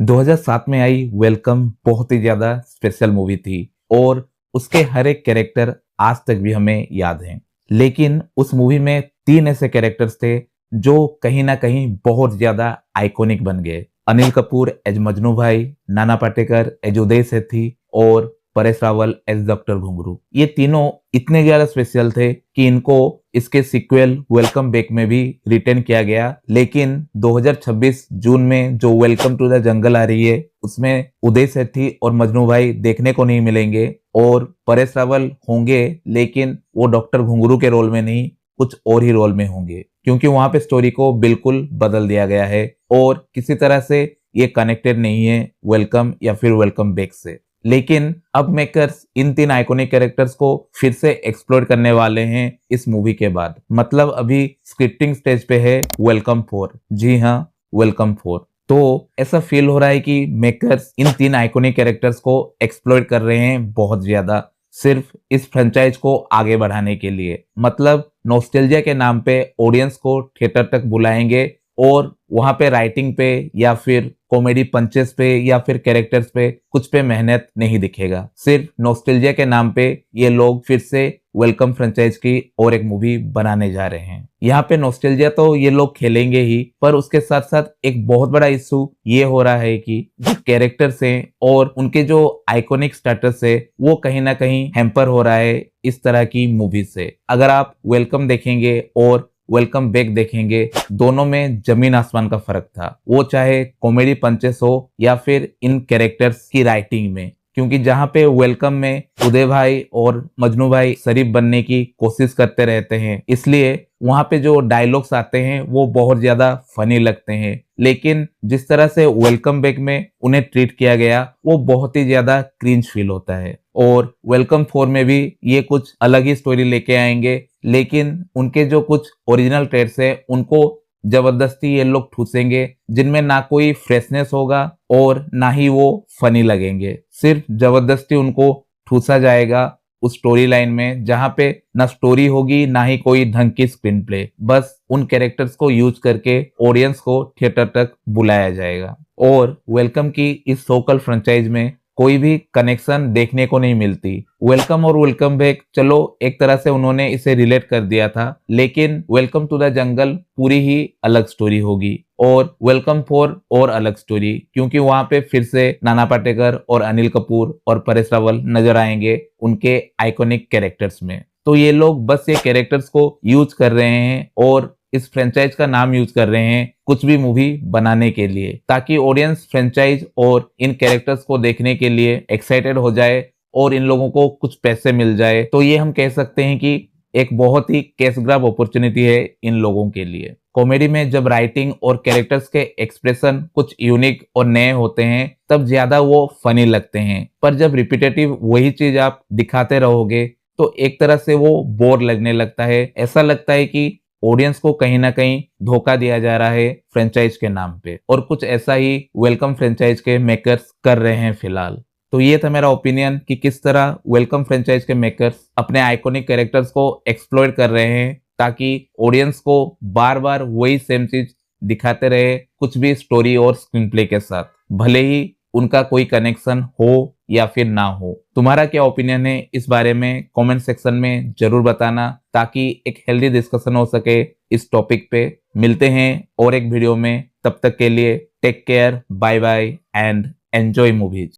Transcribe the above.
2007 में I welcome बहुत ही ज्यादा स्पेशल मूवी थी और उसके हर एक कैरेक्टर आज तक भी हमें याद हैं। लेकिन उस मूवी में 3 ऐसे कैरेक्टर्स थे जो कहीं ना कहीं बहुत ज्यादा आइकॉनिक बन गए। अनिल कपूर एज मजनू भाई, नाना पाटेकर एज उदय सेठी और परेश रावल एज डॉक्टर घुंगरू। ये तीनों इतने ज्यादा स्पेशल थे कि इनको इसके सीक्वल वेलकम बैक में भी रिटर्न किया गया। लेकिन 2026 जून में जो वेलकम टू द जंगल आ रही है उसमें उदय सेठी और मजनू भाई देखने को नहीं मिलेंगे और परेश रावल होंगे, लेकिन वो डॉक्टर घुंगरू के रोल में नहीं, कुछ और ही रोल में होंगे, क्योंकि वहां पे स्टोरी को बिल्कुल बदल दिया गया है और किसी तरह से ये कनेक्टेड नहीं है वेलकम या फिर वेलकम बैक से। लेकिन अब मेकर्स इन 3 आइकॉनिक कैरेक्टर्स को फिर से एक्सप्लोर करने वाले हैं इस मूवी के बाद। मतलब अभी स्क्रिप्टिंग स्टेज पे है वेलकम 4। जी हाँ, वेलकम 4। तो ऐसा फील हो रहा है कि मेकर्स इन 3 आइकॉनिक कैरेक्टर्स को एक्सप्लोर कर रहे हैं बहुत ज्यादा, सिर्फ इस फ्रेंचाइज को आगे बढ़ाने के लिए। मतलब नॉस्टैल्जिया के नाम पे ऑडियंस को थिएटर तक बुलाएंगे और वहां पे राइटिंग पे या फिर कॉमेडी पंचेस पे या फिर कैरेक्टर्स पे कुछ पे मेहनत नहीं दिखेगा। सिर्फ नॉस्टैल्जिया के नाम पे ये लोग फिर से वेलकम फ्रेंचाइज की और एक मूवी बनाने जा रहे हैं। यहाँ पे नॉस्टैल्जिया तो ये लोग खेलेंगे ही, पर उसके साथ साथ एक बहुत बड़ा इशू ये हो रहा है कि जो कैरेक्टर्स हैं और उनके जो आइकॉनिक स्टेटस है वो कहीं ना कहीं हैम्पर हो रहा है इस तरह की मूवी से। अगर आप वेलकम देखेंगे और वेलकम बैक देखेंगे, दोनों में जमीन आसमान का फर्क था। वो चाहे कॉमेडी पंचेस हो या फिर इन कैरेक्टर्स की राइटिंग में, क्योंकि जहां पे वेलकम में उदय भाई और मजनू भाई शरीफ बनने की कोशिश करते रहते हैं, इसलिए वहां पे जो डायलॉग्स आते हैं वो बहुत ज्यादा फनी लगते हैं। लेकिन जिस तरह से वेलकम बैक में उन्हें ट्रीट किया गया वो बहुत ही ज्यादा क्रिंज फील होता है। और वेलकम 4 में भी ये कुछ अलग ही स्टोरी लेके आएंगे, लेकिन उनके जो कुछ ओरिजिनल ट्रेड्स है उनको जबरदस्ती ये लोग ठूसेंगे, जिनमें ना कोई फ्रेशनेस होगा और ना ही वो फनी लगेंगे। सिर्फ जबरदस्ती उनको ठूसा जाएगा उस स्टोरी लाइन में, जहां पे ना स्टोरी होगी ना ही कोई ढंग की स्क्रीन प्ले। बस उन कैरेक्टर्स को यूज करके ऑडियंस को थिएटर तक बुलाया जाएगा। और वेलकम की इस सोकल फ्रेंचाइज में कोई भी कनेक्शन देखने को नहीं मिलती। वेलकम और वेलकम बैक, चलो एक तरह से उन्होंने इसे रिलेट कर दिया था, लेकिन वेलकम टू द जंगल पूरी ही अलग स्टोरी होगी और वेलकम 4 और अलग स्टोरी, क्योंकि वहां पे फिर से नाना पाटेकर और अनिल कपूर और परेश रावल नजर आएंगे उनके आइकॉनिक कैरेक्टर्स में। तो ये लोग बस ये कैरेक्टर्स को यूज कर रहे हैं और इस फ्रेंचाइज का नाम यूज कर रहे हैं कुछ भी मूवी बनाने के लिए, ताकि ऑडियंस फ्रेंचाइज और इन कैरेक्टर्स को देखने के लिए एक्साइटेड हो जाए और इन लोगों को कुछ पैसे मिल जाए। तो ये हम कह सकते हैं कि एक बहुत ही कैश ग्रैब अपॉर्चुनिटी है इन लोगों के लिए। कॉमेडी में जब राइटिंग और कैरेक्टर्स के एक्सप्रेशन कुछ यूनिक और नए होते हैं तब ज्यादा वो फनी लगते हैं, पर जब रिपीटेटिव वही चीज आप दिखाते रहोगे तो एक तरह से वो बोर लगने लगता है। ऐसा लगता है कि ऑडियंस को कहीं ना कहीं धोखा दिया जा रहा है फ्रेंचाइज के नाम पे, और कुछ ऐसा ही वेलकम फ्रेंचाइज के मेकर्स कर रहे हैं फिलहाल। तो ये था मेरा ओपिनियन कि किस तरह वेलकम फ्रेंचाइज के मेकर्स अपने आइकॉनिक कैरेक्टर्स को एक्सप्लोर कर रहे हैं, ताकि ऑडियंस को बार बार वही सेम चीज दिखाते रहे कुछ भी स्टोरी और स्क्रीन प्ले के साथ, भले ही उनका कोई कनेक्शन हो या फिर ना हो। तुम्हारा क्या ओपिनियन है इस बारे में कमेंट सेक्शन में जरूर बताना, ताकि एक हेल्दी डिस्कशन हो सके इस टॉपिक पे। मिलते हैं और एक वीडियो में, तब तक के लिए take care, bye bye and enjoy movies.